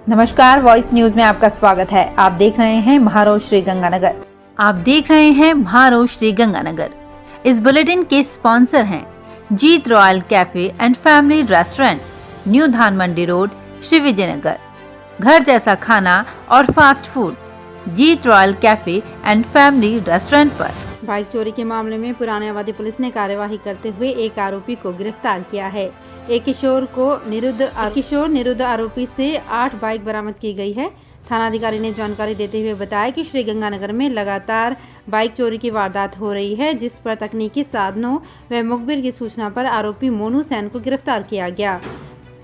नमस्कार, voice news में आपका स्वागत है। आप देख रहे हैं महारोश श्री गंगानगर। इस बुलेटिन के स्पॉन्सर हैं Jeet royal cafe and family restaurant, new Dhan Mandi road, Shri Vijaynagar. घर जैसा खाना और fast food, Jeet royal cafe and family restaurant पर। बाइक चोरी के मामले में पुराने आबादी पुलिस ने कार्यवाही करते हुए एक आरोपी को गिरफ्तार किया है। एक किशोर निरुद्ध आरोपी से 8 बाइक बरामद की गई है। थानाधिकारी ने जानकारी देते हुए बताया कि श्री गंगानगर में लगातार बाइक चोरी की वारदात हो रही है, जिस पर तकनीकी साधनों व मुखबिर की सूचना पर आरोपी मोनू सैन को गिरफ्तार किया गया।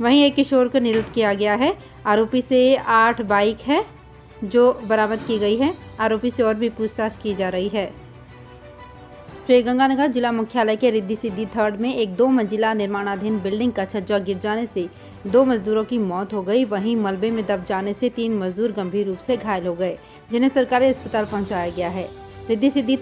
वहीं एक किशोर को निरुद्ध किया गया है। आरोपी से 8 बाइक है जो बरामद की गई है। आरोपी से और भी पूछताछ की जा रही है। श्री गंगानगर जिला मुख्यालय के रिद्धि सिद्धि 3 में एक 2 मंजिला निर्माणाधीन बिल्डिंग का छज्जा गिर जाने से 2 मजदूरों की मौत हो गई। वहीं मलबे में दब जाने से 3 मजदूर गंभीर रूप से घायल हो गए, जिन्हें सरकारी अस्पताल पहुंचाया गया है। रिद्धि सिद्धि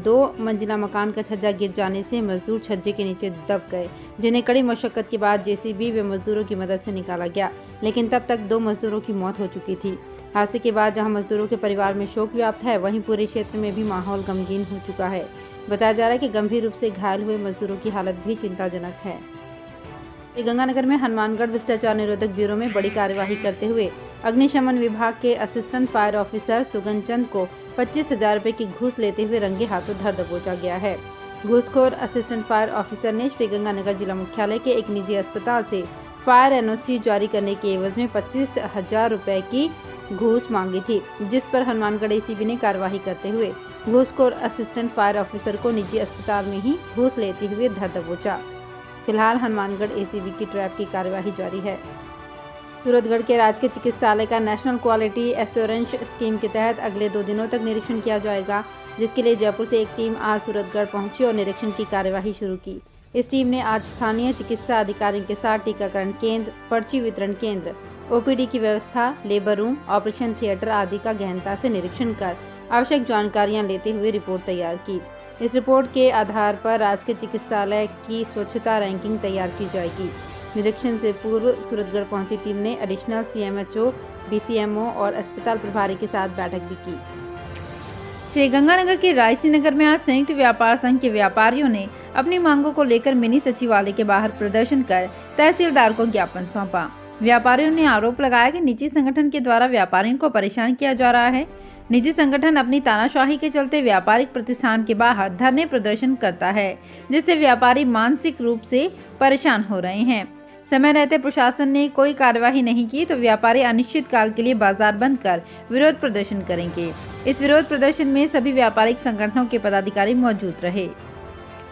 2 मंजिला मकान का छज्जा गिर जाने से मजदूर छज्जे के नीचे दब गए, जिन्हें कड़ी मशक्कत के बाद जेसीबी व मजदूरों की मदद से निकाला गया, लेकिन तब तक 2 मजदूरों की मौत हो चुकी थी। हादसे के बाद जहां मजदूरों के परिवार में शोक व्याप्त है, वहीं पूरे क्षेत्र में भी माहौल गमगीन हो चुका है। बताया जा रहा है कि गंभीर रूप से घायल हुए मजदूरों की हालत भी चिंताजनक है। गंगानगर में हनुमानगढ़ भ्रष्टाचार निरोधक ब्यूरो में बड़ी कार्यवाही करते हुए अग्निशमन विभाग के असिस्टेंट फायर ऑफिसर सुगन चंद को 25,000 रुपए की घूस लेते हुए रंगे हाथों धर दबोचा गया है। घूसखोर असिस्टेंट फायर ऑफिसर ने श्री गंगानगर जिला मुख्यालय के एक निजी अस्पताल से फायर एनओसी जारी करने के एवज में 25,000 रुपए की घूस मांगी थी, जिस पर हनुमानगढ़ एसीबी ने कार्रवाई करते हुए घूसखोर असिस्टेंट फायर ऑफिसर को निजी अस्पताल में ही घूस लेते हुए धर दबोचा। फिलहाल हनुमानगढ़ एसीबी की ट्रैप की कार्यवाही जारी है। सूरतगढ़ के राजकीय चिकित्सालय का नेशनल क्वालिटी एश्योरेंस स्कीम के तहत अगले 2 दिनों तक निरीक्षण किया जाएगा, जिसके लिए जयपुर से एक टीम आज सूरतगढ़ पहुंची और निरीक्षण की कार्यवाही शुरू की। इस टीम ने आज स्थानीय चिकित्सा अधिकारियों के साथ टीकाकरण केंद्र, पर्ची वितरण केंद्र, ओपीडी की व्यवस्था, लेबर रूम, ऑपरेशन थिएटर आदि का गहनता से निरीक्षण कर आवश्यक जानकारियां लेते हुए रिपोर्ट तैयार की। इस रिपोर्ट के आधार पर राजकीय चिकित्सालय की स्वच्छता रैंकिंग तैयार की जाएगी। निरीक्षण से पूर्व सूरतगढ़ पहुंची टीम ने एडिशनल सीएमएचओ, बीसीएमओ और अस्पताल प्रभारी के साथ बैठक भी की। श्री गंगानगर के रायसी नगर में आज संयुक्त व्यापार संघ के व्यापारियों ने अपनी मांगों को लेकर मिनी सचिवालय के बाहर प्रदर्शन कर तहसीलदार को ज्ञापन सौंपा। व्यापारियों ने आरोप लगाया कि निजी संगठन के द्वारा व्यापारियों को परेशान किया जा रहा है। निजी संगठन अपनी तानाशाही के चलते व्यापारिक प्रतिष्ठान के बाहर धरने प्रदर्शन करता है, जिससे व्यापारी मानसिक रूप से परेशान हो रहे हैं। समय रहते प्रशासन ने कोई कार्यवाही नहीं की तो व्यापारी अनिश्चित काल के लिए बाजार बंद कर विरोध प्रदर्शन करेंगे। इस विरोध प्रदर्शन में सभी व्यापारिक संगठनों के पदाधिकारी मौजूद रहे।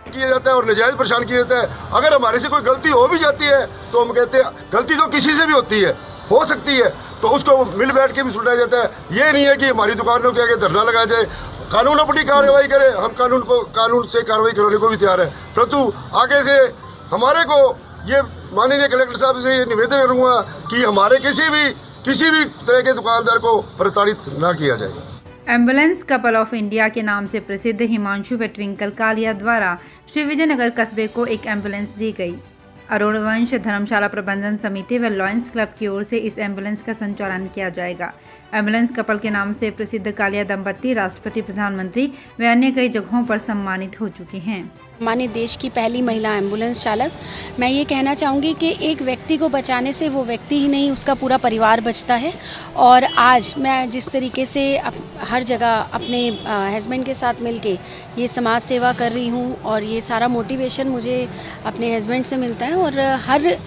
किया जाता है और नजायज परेशान किया जाता है। अगर हमारे से कोई गलती हो भी जाती है तो हम कहते हैं गलती तो किसी से भी होती है, हो सकती है, तो उसको मिल बैठ के भी सुलझाया जाता है। ये नहीं है कि हमारी दुकानों के आगे धरना लगाया जाए। कानून अपनी कार्रवाई करे, हम कानून से कार्रवाई करने को भी तैयार है, परंतु आगे से हमारे को ये माननीय कलेक्टर साहब से ये निवेदन करूँगा कि हमारे किसी भी तरह के दुकानदार को प्रताड़ित ना किया जाए। एम्बुलेंस कपल ऑफ इंडिया के नाम से प्रसिद्ध हिमांशु व ट्विंकल कालिया द्वारा श्री विजयनगर कस्बे को एक एम्बुलेंस दी गई। अरुण वंश धर्मशाला प्रबंधन समिति व लॉयंस क्लब की ओर से इस एम्बुलेंस का संचालन किया जाएगा। एम्बुलेंस कपल के नाम से प्रसिद्ध कालिया दंपत्ति राष्ट्रपति, प्रधानमंत्री व अन्य कई जगहों पर सम्मानित हो चुके हैं। हमारे देश की पहली महिला एम्बुलेंस चालक। मैं ये कहना चाहूँगी कि एक व्यक्ति को बचाने से वो व्यक्ति ही नहीं, उसका पूरा परिवार बचता है। और आज मैं जिस तरीके से हर जगह अपने हस्बैंड के साथ मिलके ये समाज सेवा कर रही हूँ और ये सारा मोटिवेशन मुझे अपने हस्बैंड से मिलता है। और हर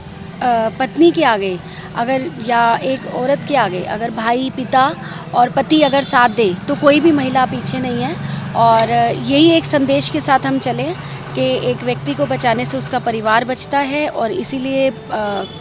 पत्नी के आगे अगर या एक औरत के आगे अगर भाई, पिता और पति अगर साथ दे तो कोई भी महिला पीछे नहीं है। और यही एक संदेश के साथ हम चलें कि एक व्यक्ति को बचाने से उसका परिवार बचता है। और इसीलिए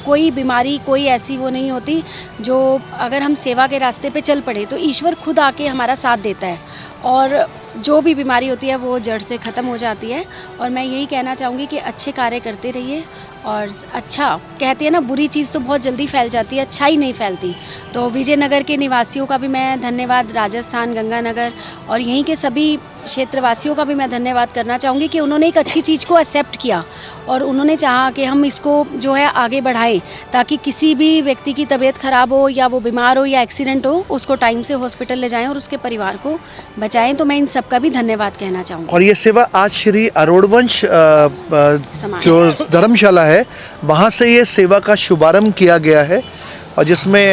कोई बीमारी, कोई ऐसी वो नहीं होती जो अगर हम सेवा के रास्ते पे चल पड़े तो ईश्वर खुद आके हमारा साथ देता है और जो भी बीमारी होती है वो जड़ से ख़त्म हो जाती है। और मैं यही कहना चाहूँगी कि अच्छे कार्य करते रहिए। और अच्छा कहते हैं ना, बुरी चीज़ तो बहुत जल्दी फैल जाती है, अच्छा ही नहीं फैलती। तो विजयनगर के निवासियों का भी मैं धन्यवाद, राजस्थान, गंगानगर और यहीं के सभी क्षेत्रवासियों का भी मैं धन्यवाद करना चाहूँगी कि उन्होंने एक अच्छी चीज़ को एक्सेप्ट किया और उन्होंने चाहा कि हम इसको जो है आगे बढ़ाएं, ताकि किसी भी व्यक्ति की तबीयत ख़राब हो या वो बीमार हो या एक्सीडेंट हो, उसको टाइम से हॉस्पिटल ले जाएं और उसके परिवार को बचाएं। तो मैं इन सब का भी धन्यवाद कहना चाहूँगी। और ये सेवा आज श्री अरोड़वंश जो धर्मशाला है वहाँ से ये सेवा का शुभारंभ किया गया है, और जिसमें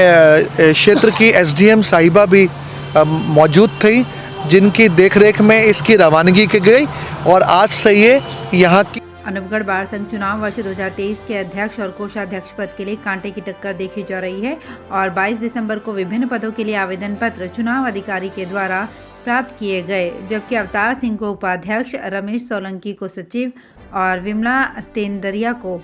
क्षेत्र की एसडीएम साहिबा भी मौजूद थी, जिनकी देखरेख में इसकी रवानगी की गई और आज से ये यहाँ की अनूपगढ़ बार संघ चुनाव वर्ष 2023 के अध्यक्ष और कोषाध्यक्ष पद के लिए कांटे की टक्कर देखी जा रही है और 22 दिसंबर को विभिन्न पदों के लिए आवेदन पत्र चुनाव अधिकारी के द्वारा प्राप्त किए गए, जबकि अवतार सिंह को उपाध्यक्ष, रमेश सोलंकी को सचिव और विमला तेंदरिया को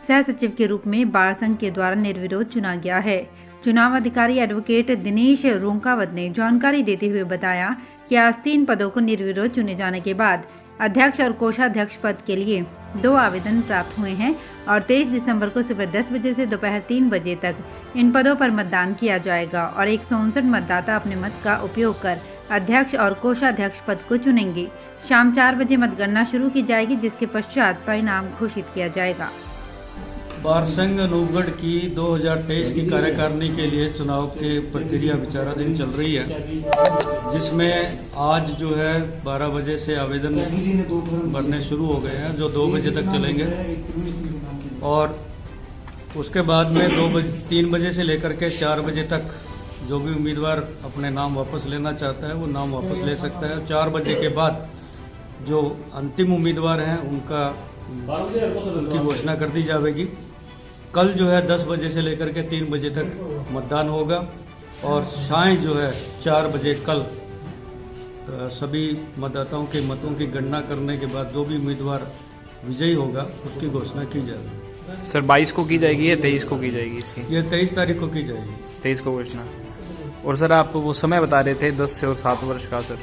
सह सचिव के रूप में बार संघ के द्वारा निर्विरोध चुना गया है। चुनाव अधिकारी एडवोकेट दिनेश रोंकावत ने जानकारी देते हुए बताया कि आज 3 पदों को निर्विरोध चुने जाने के बाद अध्यक्ष और कोषाध्यक्ष पद के लिए 2 आवेदन प्राप्त हुए हैं और 23 दिसंबर को सुबह 10 बजे से दोपहर 3 बजे तक इन पदों पर मतदान किया जाएगा और 159 मतदाता अपने मत का उपयोग कर अध्यक्ष और कोषाध्यक्ष पद को चुनेंगे। शाम 4 बजे मतगणना शुरू की जाएगी, जिसके पश्चात परिणाम घोषित किया जाएगा। बार संघ अनूपगढ़ की 2023 की कार्यकारिणी के लिए चुनाव की प्रक्रिया विचाराधीन चल रही है, जिसमें आज जो है 12 बजे से आवेदन भरने शुरू हो गए हैं, जो 2 बजे तक चलेंगे और उसके बाद में 3 बजे से लेकर के 4 बजे तक जो भी उम्मीदवार अपने नाम वापस लेना चाहता है वो नाम वापस ले सकता है। 4 बजे के बाद जो अंतिम उम्मीदवार हैं उनकी घोषणा कर दी जाएगी। कल जो है 10 बजे से लेकर के 3 बजे तक मतदान होगा और शाम जो है 4 बजे कल सभी मतदाताओं के मतों की गणना करने के बाद जो भी उम्मीदवार विजयी होगा उसकी घोषणा की जाएगी। सर 22 को की जाएगी या 23 को की जाएगी इसकी? ये 23 तारीख को की जाएगी। 23 को घोषणा। और सर आप वो समय बता रहे थे 10 से और 7 वर्ष का सर?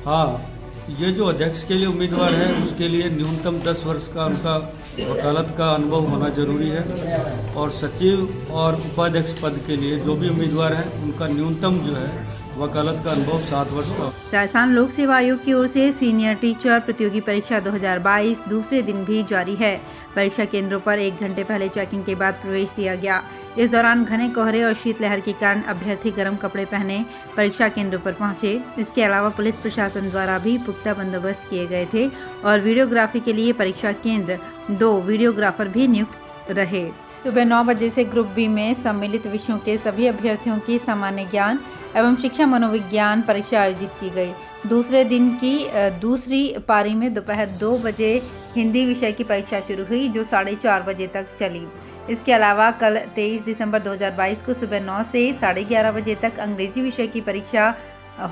हाँ, ये जो अध्यक्ष के लिए उम्मीदवार है उसके लिए न्यूनतम 10 वर्ष का उनका वकालत का अनुभव होना जरूरी है और सचिव और उपाध्यक्ष पद के लिए जो भी उम्मीदवार हैं उनका न्यूनतम जो है वकालत का अनुभव 7 वर्ष का। राजस्थान लोक सेवा आयोग की ओर से सीनियर टीचर प्रतियोगी परीक्षा 2022 दूसरे दिन भी जारी है। परीक्षा केंद्रों पर 1 घंटे पहले चेकिंग के बाद प्रवेश दिया गया। इस दौरान घने कोहरे और शीतलहर के कारण अभ्यर्थी गर्म कपड़े पहने परीक्षा केंद्रों पर पहुंचे। इसके अलावा पुलिस प्रशासन द्वारा भी पुख्ता बंदोबस्त किए गए थे और वीडियोग्राफी के लिए परीक्षा केंद्र 2 वीडियोग्राफर भी नियुक्त रहे। सुबह 9 बजे से ग्रुप बी में सम्मिलित विषयों के सभी अभ्यर्थियों की सामान्य ज्ञान एवं शिक्षा मनोविज्ञान परीक्षा आयोजित की गई। दूसरे दिन की दूसरी पारी में दोपहर 2 बजे हिंदी विषय की परीक्षा शुरू हुई, जो 4:30 बजे तक चली। इसके अलावा कल 23 दिसंबर 2022 को सुबह 9 से 11:30 बजे तक अंग्रेजी विषय की परीक्षा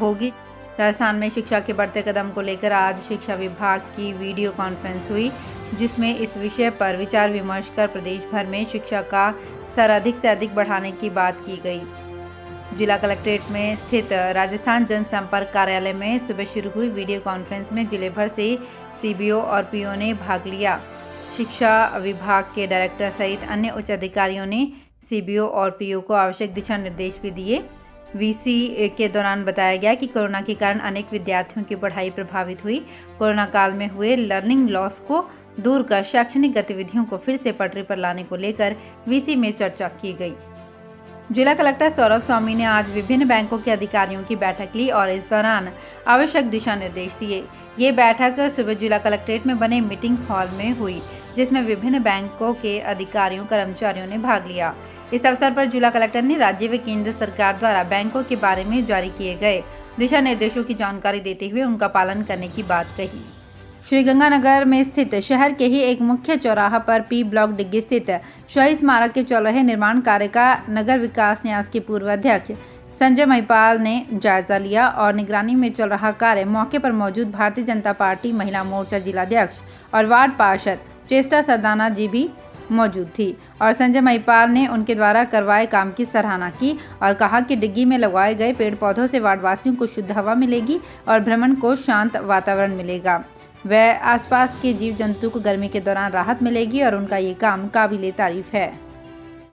होगी। राजस्थान में शिक्षा के बढ़ते कदम को लेकर आज शिक्षा विभाग की वीडियो कॉन्फ्रेंस हुई, जिसमें इस विषय पर विचार विमर्श कर प्रदेश भर में शिक्षा का स्तर अधिक से अधिक बढ़ाने की बात की गई। जिला कलेक्ट्रेट में स्थित राजस्थान जनसंपर्क कार्यालय में सुबह शुरू हुई वीडियो कॉन्फ्रेंस में जिले भर से सीबीओ और पीओ ने भाग लिया। शिक्षा विभाग के डायरेक्टर सहित अन्य उच्च अधिकारियों ने सीबीओ और पीओ को आवश्यक दिशा निर्देश भी दिए। वीसी के दौरान बताया गया कि कोरोना के कारण अनेक विद्यार्थियों की पढ़ाई प्रभावित हुई। कोरोना काल में हुए लर्निंग लॉस को दूर कर शैक्षणिक गतिविधियों को फिर से पटरी पर लाने को लेकर वीसी में चर्चा की गई। जिला कलेक्टर सौरभ स्वामी ने आज विभिन्न बैंकों के अधिकारियों की बैठक ली और इस दौरान आवश्यक दिशा निर्देश दिए। ये बैठक सुबह जिला कलेक्ट्रेट में बने मीटिंग हॉल में हुई, जिसमें विभिन्न बैंकों के अधिकारियों कर्मचारियों ने भाग लिया। इस अवसर पर जिला कलेक्टर ने राज्य व केंद्र सरकार द्वारा बैंकों के बारे में जारी किए गए दिशा निर्देशों की जानकारी देते हुए उनका पालन करने की बात कही। श्रीगंगानगर में स्थित शहर के ही एक मुख्य चौराहा पर पी ब्लॉक डिग्गी स्थित शहीद स्मारक के चौराहे निर्माण कार्य का नगर विकास न्यास के पूर्व अध्यक्ष संजय महिपाल ने जायजा लिया और निगरानी में चल रहा कार्य मौके पर मौजूद भारतीय जनता पार्टी महिला मोर्चा जिलाध्यक्ष और वार्ड पार्षद चेष्टा सरदाना जी भी मौजूद थी और संजय महिपाल ने उनके द्वारा करवाए काम की सराहना की और कहा कि डिग्गी में लगाए गए पेड़ पौधों से वार्डवासियों को शुद्ध हवा मिलेगी और भ्रमण को शांत वातावरण मिलेगा। वह आसपास के जीव जंतु को गर्मी के दौरान राहत मिलेगी और उनका ये काम काबिले तारीफ है।